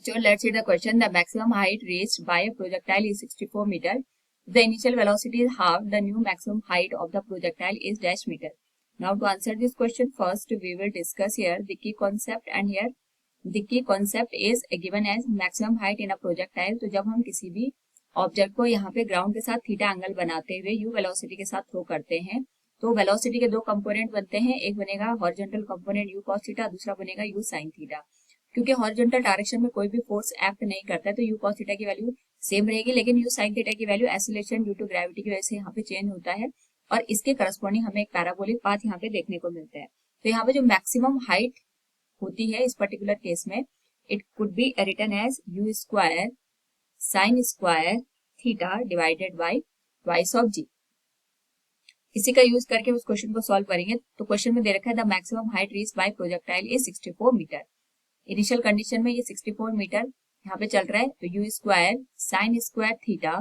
So let's see the question. The maximum height reached by a projectile is 64 meter. The initial velocity is half. The new maximum height of the projectile is dash meter. Now to answer this question, first we will discuss here the key concept, and here the key concept is given as maximum height in a projectile. तो जब हम किसी भी object को यहाँ पे ground के साथ थीटा एंगल बनाते हुए यू वेलोसिटी के साथ थ्रो करते हैं, तो वेलोसिटी के दो कंपोनेंट बनते हैं. एक बनेगा horizontal component u cos theta, दूसरा बनेगा यू साइन थीटा. क्योंकि हॉरिजॉन्टल डायरेक्शन में कोई भी फोर्स एक्ट नहीं करता है तो यू कॉस थीटा की वैल्यू सेम रहेगी, लेकिन यू साइन थीटा की value acceleration due to gravity की वजह से यहाँ पे चेंज होता है और इसके करस्पॉन्डिंग हमें एक पैराबोलिक पाथ यहाँ पे देखने को मिलता है. तो यहाँ पे जो मैक्सिमम हाइट होती है इस पर्टिकुलर केस में, it could be written as u square sine square theta divided by twice of g. इसी का यूज करके उस क्वेश्चन को सॉल्व करेंगे. तो क्वेश्चन में दे रखा है the maximum height reach by projectile is 64 meter. Initial condition में ये 64 मीटर यहाँ पे चल रहा है, तो u square sine square theta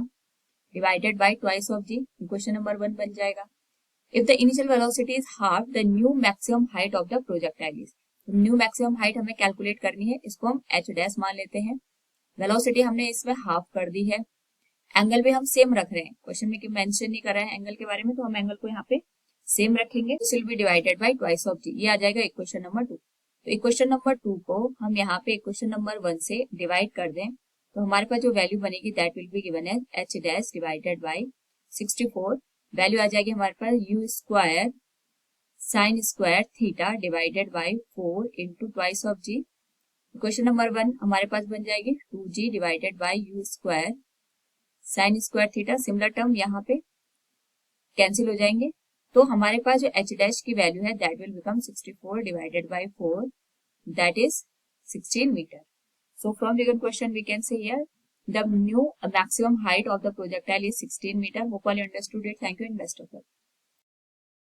divided by twice of G. Question number 1 बन जाएगा. If the initial velocity is half, the new maximum height of the projectile is. New maximum height हमें कैलकुलेट करनी है, इसको हम एच डैश मान लेते हैं. वेलोसिटी हमने इसमें हाफ कर दी है. एंगल भी हम सेम रख रहे हैं, क्वेश्चन में मेंशन नहीं कर रहा है एंगल के बारे में, तो हम एंगल को यहाँ पे सेम रखेंगे. This will be divided by twice of g. ये आ जाएगा इक्वेशन नंबर 2. तो इक्वेशन नंबर 2 को हम यहाँ पे इक्वेशन नंबर 1 से डिवाइड कर दें तो हमारे पास जो वैल्यू बनेगी that will be given as h dash divided by 64. Value आ जाएगी हमारे पास u square sine square theta divided by 4 into twice of g. Equation number 1 हमारे पास बन जाएगी 2g divided by u square sine square theta. Similar term यहाँ पे कैंसिल हो जाएंगे, तो हमारे पास जो एच डैश की वैल्यू है that will become 64 divided by 4, that is 16 meter. So from the given question we can say here the new maximum height of the projectile is 16 meter. Hope all you understood it. Thank you and best of luck.